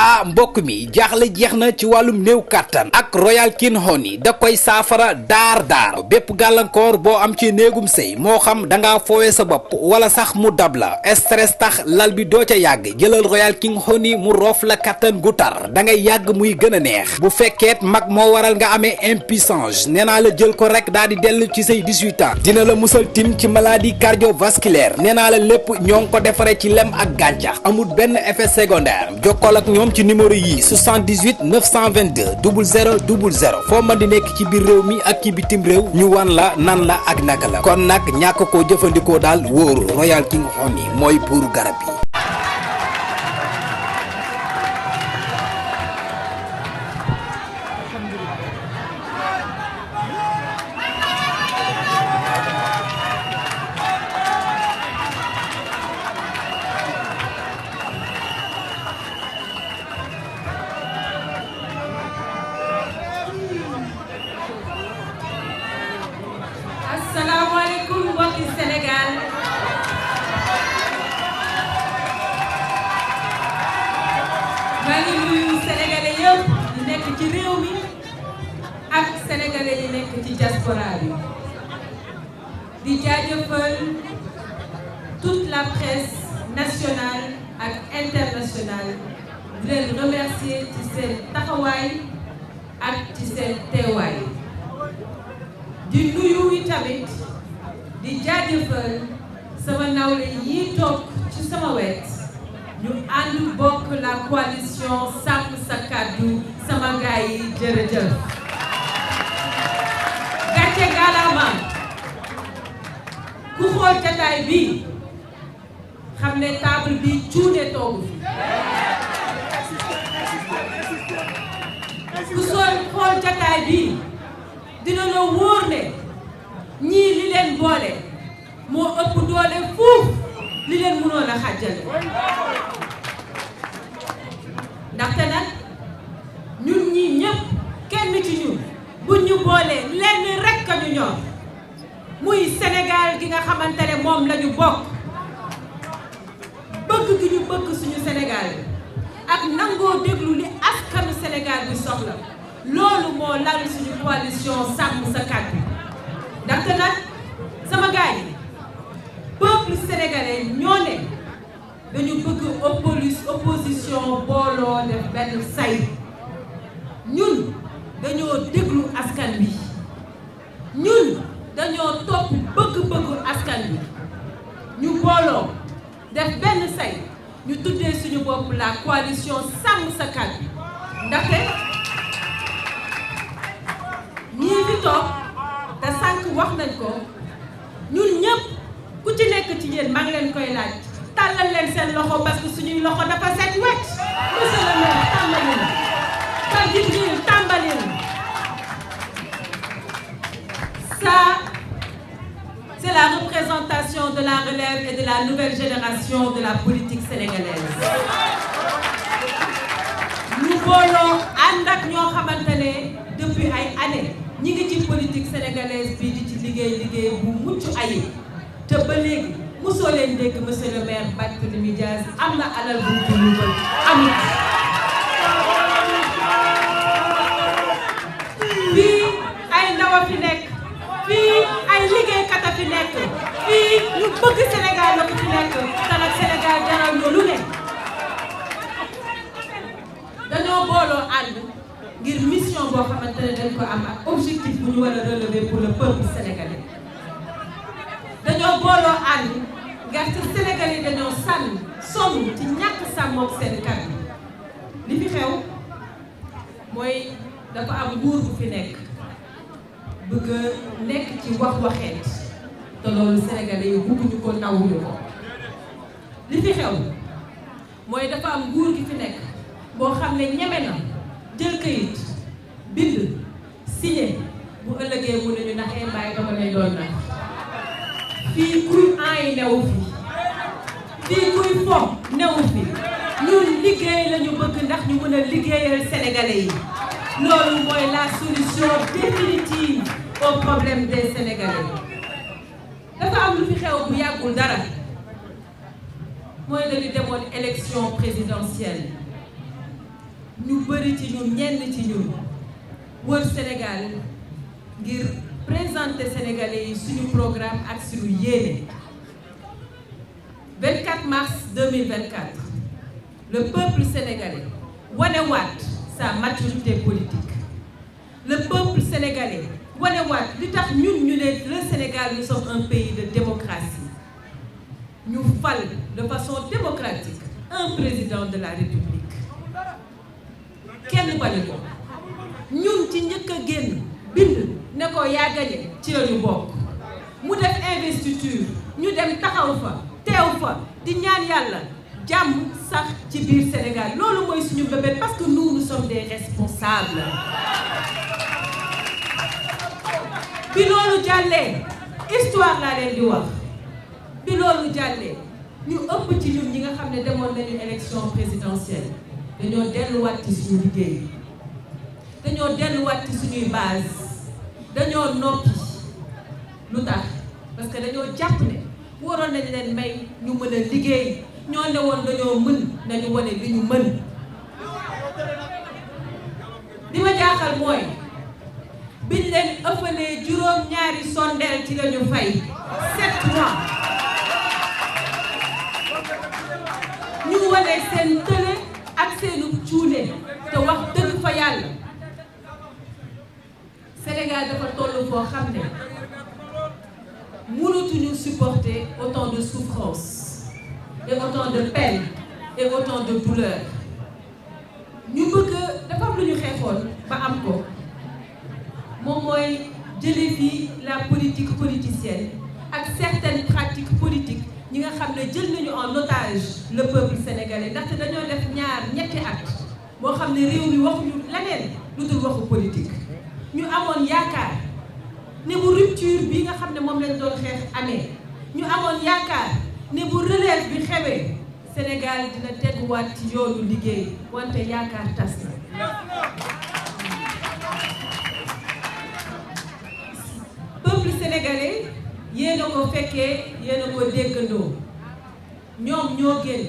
mbokk mi jaaxle jeex na ci wàllum néew kàttan ak Royal King Honey da koy saafara daar bépp gàllankoor boo am ci néegum sëy moo xam da ngaa foowee sa bopp wala sax mu dab la stress tax lal bi doo ca yàgg jëlal Royal King Honey mu roof la kàttan gu tar da ngay yàgg muy gën a neex bu fekkeet mag moo waral nga amee impuissance nee naa la jël ko rek daal di dellu ci say 18 ans dina la musal tim ci maladie cardiovasculaire nee naa la lépp ñoo ngi ko defaree ci lem ak gàncax amul benn effet secondaire jokkool ak ñoom ci numéro yii 78 922 00 00 foo mën di nekk ci biir réew mi ak ci bitim réew ñu wan la nan la ak naka la kon nag ñàkk koo jëfandikoo daal wóoru Royal King Honey mooy buuru garab yi. Asalaamaaleykum mbokki Sénégal maa ngi nuyu sénégalais yëpp yi nekk ci réew mi ak sénégalais yi nekk ci diaspora bi di jaajëfal toute la presse nationale ak internationale di leen remercier ci seen taxawaay ak ci seen teewaay. di nuyu tamit di jaajëfal sama nawle yi toog ci sama wet ñu ànd bokk la coalition Sàmm Sa Kàddu sama gaay yi jërëjëf. gàcce gàllaama ku xool jataay bi xam ne table bi cuune toogu fi ku xool jataay bi dina la wóor ne ñii li leen boole moo ëpp doole fuuf li leen mënoon a xàjjale ndaxte nag ñun ñii ñëpp kenn ci ñun buñ ñu boolee lenn rekk a ñu ñor muy Sénégal gi nga xamante ne moom la ñu bokk bëgg gi ñu bëgg suñu Sénégal ak nangoo déglu li askanu Sénégal bi soxla loolu moo lal suñu coalition Sàmm Sa Kàddu ndaxte nag sama gaay yi peuple sénégalais ñoo ne dañu bëgg opposition booloo def benn say ñun dañoo déglu askan bi ñun dañoo topp bëgg-bëggu askan bi ñu booloo def benn say ñu tuddee suñu bopp la coalition Sàmm Sa Kàddu ndaxte ñii fi toog te sànq wax nañ ko ñun ñëpp ku ci nekk ci yéen maa ngi leen koy laaj tàllal leen seen loxo parce que suñuy loxo dafa set wecc monsieur le maire tàmbali na Pape Djibril tàmbali na ça c'est la représentation de la relève et de la nouvelle génération de la politique sénégalaise ñu booloo ànd ak ñoo xamante ne depuis ay années ñi ngi ci politique sénégalaise bi di ci liggéey bu mucc ayib te ba léegi mosoo leen dégg monsieur le maire Barthélémy Dias am na alal bu mu luubal amut. fii ay ndaw a fi nekk fii ay liggéeykat a fi nekk fii ñu bëgg Sénégal la ko fi nekk te nag Sénégal jaral ñu lu ne dañoo booloo ànd ngir mission boo xamante ne dañ ko am ak objectif bu ñu war a relever pour le peuple sénégalais dañoo booloo ànd ngir Sénégalais yi dañoo sonn ci ñàkk sàmmoog seen kàddu li fi xew mooy dafa am nguur bu fi nekk bëgg nekk ci waxeet te loolu Sénégalais yi bëgguñu ko nawuñu ko li fi xew mooy dafa am nguur gi fi nekk boo xam ne ñeme na jël kayit bind signé bu ëllëgee mu ne ñu ndax mbaay dama lay doon nag fii kuy aay newu fi fii kuy fo newu fi ñun liggéey la ñu bëgg ndax ñu mën a liggéeyal sénégalais yi loolu mooy la solution définitive au problème des sénégalais dafa am lu fi xew bu yàggul dara mooy dañu demoon élection présidentielle ñu bëri ci ñun ñenn ci ñun wër Sénégal ngir présenter Sénégalais yi suñu programme ak suñu yéene. 24 mars 2024 le peuple sénégalais wanewaat sa maturité politique. Le peuple sénégalais wanewaat li tax ñun ñu ne le Sénégal nous sommes un pays de démocratie. ñu fal de façon démocratique un président de la République kenn bañu ko ñun ci njëkk a génn bind ne ko yaa gagné ci la ñu bokk mu def investiture ñu dem taxaw fa teew fa di ñaan yàlla jàmm sax ci biir Sénégal loolu mooy suñu bébé parce que nous sommes des responsables. bi loolu jàllee histoire laa leen di wax. bi loolu jàllee ñu ëpp ci ñun ñi nga xam ne demoon nañu élection présidentielle dañoo delluwaat ci suñu liggéey dañoo delluwaat ci suñuy base dañoo noppi lu tax parce que dañoo jàpp ne waroon nañ leen may ñu mën a liggéey ñoo ne woon dañoo mën nañu wane li ñu mën. li ma jaaxal mooy biñ leen ëppalee juróom-ñaari sondeel ci lañu fay 7 mois. ñu wane seen tële ak seenu cuune te wax dëgg fa yàlla Sénégal dafa toll foo xam ne mënatuñu supporter autant de souffrance et autant de peine et autant de douleur. ñu bëgg dafa am lu ñu xeexoon ba am ko moom mooy jëlee fii la politique politicienne ak certaines pratiques politiques. ñi nga xam ne jël nañu en otage le peuple sénégalais ndaxte dañoo def ñetti at moo xam ne réew mi waxuñu leneen lu dul waxu politique ñu amoon yaakaar ne bu rupture bi nga xam ne moom lañ doon xeex amee ñu amoon yaakaar ne bu relève bi xewee Sénégal dina teguwaat ci yoonu liggéey wante yaakaar tas na. peuple sénégalais. yéen a ko fekkee yéen a ko déggandoo ñoom ñoo génn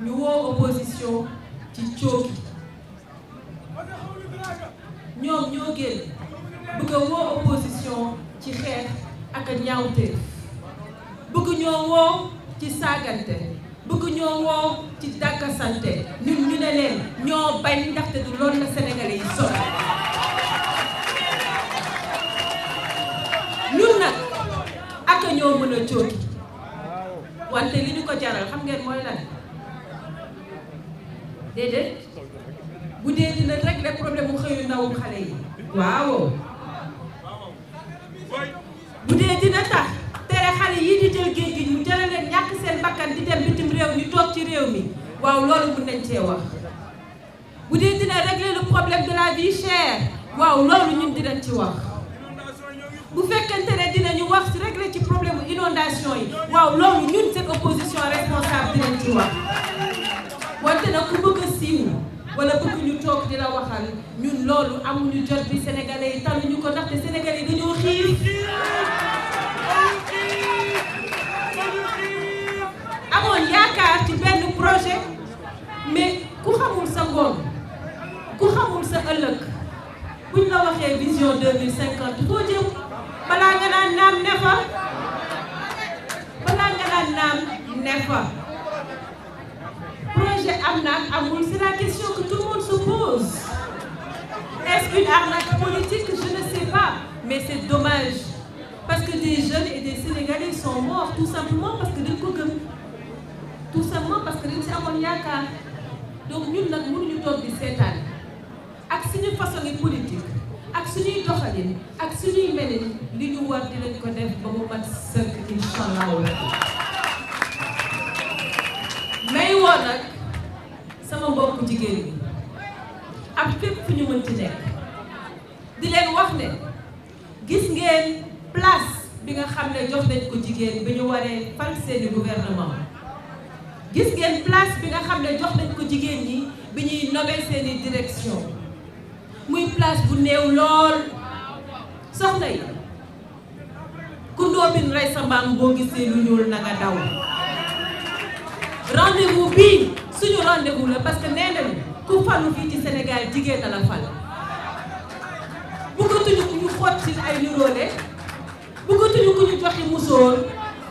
ñu woo opposition ci cooki ñoom ñoo génn bëgg a woo opposition ci xeex ak a ñaawteef bëgg ñoo woo ci saagante bëgg ñoo woo ci dàkkasante ñun ñu ne leen ñoo bañ ndaxte du loolu la Sénégalais yi soxla ñun nag ak ñoo mën a cooki wante li ñu ko jaral xam ngeen mooy lan déedéet bu dee dina régler problème mu xëyu ndawu xale yi waaw bu dee dina tax tere xale yi di jël géej gi mu jëlee leen ñàkk seen bakkan di dem bitim réew ñu toog ci réew mi waaw loolu mun nañ cee wax bu dee dina régler le problème de la vie chère waaw loolu ñun dinañ ci wax bu fekkente ne dinañu wax ci régler ci problème inondation yi waaw loolu ñun seen opposition responsable dinañ ci wax wante nag ku bëgg a siiw wala bëgg ñu toog di la waxal ñun loolu amuñu jot bi sénégalais yi taluñu ko ndaxte sénégalais yi dañoo xiif amoon yaakaar ci benn projet mais ku xamul sa ngoon ku xamul sa ëllëg buñ la waxee vision 2050 foo jëm balaa nga naan naam ne fa balaa nga naan naam ne fa projet am na ak amul c'est la question que tout le monde se pose. Est-ce une arnaque politique? Je ne sais pas, mais c'est dommage parce que des jeunes et des Sénégalais sont morts tout simplement parce que dañ ko gëm tout simplement parce que dañ si amoon yaakaar donc ñun nag mënuñu toog di seetaan ak suñu façon politique ak suñuy doxalin ak suñuy melin li ñu war dinañ ko def ba mu mat sëkk inshallah. may woo nag sama mbokku jigéen ñi ak fépp fu ñu mënti nekk di leen wax ne gis ngeen place bi nga xam ne jox nañ ko jigéen bi ñu waree fal seeni gouvernement gis ngeen place bi nga xam ne jox nañ ko jigéen ñi bi ñuy nommer seeni direction muy place bu néew lool soxna yi ku ndóobin rey sa mbaam boo gisee lu ñuul na nga daw rendez-vous bii suñu rendez-vous la parce que nee nañu ku falu fii ci Sénégal jigéen na la fal bëggatuñu ku ñu xoot ci ay niroole bëggatuñu ku ñu joxi musóor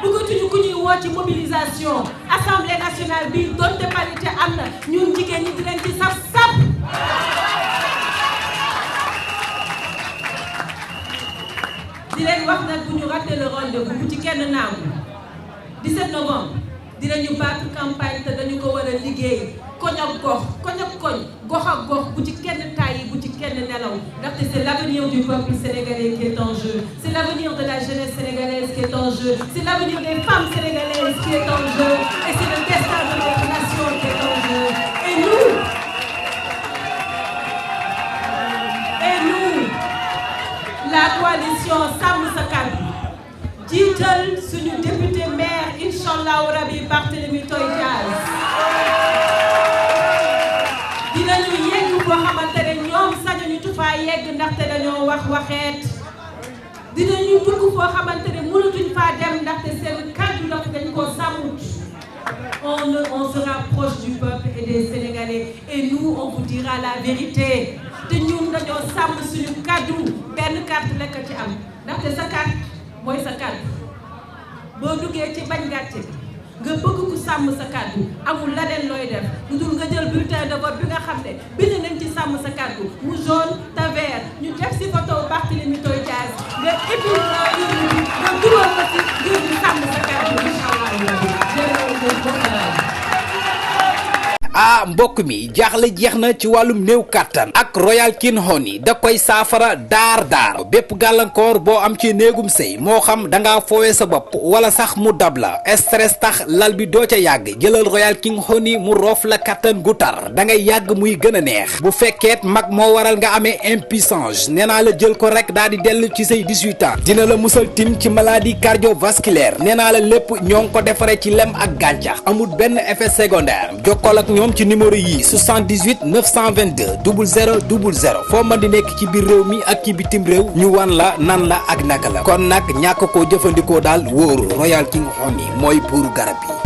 bëggatuñu ku ñuy woo ci mobilisation assemblée nationale bi donte parité am na ñun jigéen ñi di leen ci saf saf di leen wax nag bu ñu raté le rendez-vous bu ci kenn naagu 17 novembre dinañu battre campagne te dañu ko war a liggéey koñ ak gox gox ak gox bu ci kenn tàyyi bu ci kenn nelaw ndaxte c'est l'avenir du peuple sénégalais qui est en jeu c'est l'avenir de la jeunesse sénégalaise qui est en jeu c'est l'avenir des femmes sénégalaises qui est en jeu et c'est le destin de notre nation qui est en jeu et nous la coalition Sàmm Sa Kàddu jiital suñu député maire inchallahu rabi Barthélémy Toye Dias dinañu yegg boo xamante ne ñoom sañuñu tufaa yegg ndaxte dañoo wax waxeet dinañu dugg foo xamante ne mënatuñ faa dem ndaxte seen kàddu la dañ koo sàmmut on se rapproche du peuple et des Sénégalais et nous on vous dira la vérité te ñun dañoo sàmm suñu kàddu benn carte lekk ci am ndaxte sa carte mooy sa kàddu boo duggee ci bañ gàcce nga bëgg ku sàmm sa kàddu amul leneen looy def lu dul nga jël bulletin de vote bi nga xam ne bind nañ ci sàmm sa kàddu mu jaune te vert ñu def si photo Barthélémy Toye Dias nga épile nga dugal ko ci ngir ñu sàmm sa kàddu incha allah. ah mbokk mi jaaxle jeex na ci wàllum néew kàttan ak Royal King Honey da koy saafara daar bépp gàllankoor boo am ci néegum sëy moo xam dangaa foowee sa bopp wala sax mu dab la stress tax lal bi doo ca yàgg jëlal Royal King Honey mu roof la kàttan gu tar da ngay yàgg muy gën a neex bu fekkeet mag moo waral nga amee impuissance nee naa la jël ko rek daal di dellu ci say 18 ans dina la musal tim ci maladie cardiovasculaire nee naa la lépp ñoo ngi ko defaree ci lem ak gàncax amul benn effet secondaire jokkool ak ñoom ci numéro yi 78 922 00 00 foo mën di nekk ci biir réew mi ak ci bitim réew ñu wan la nan la ak naka la kon nag ñàkk koo jëfandikoo daal wóoru Royal King Honey mooy buuru garab yi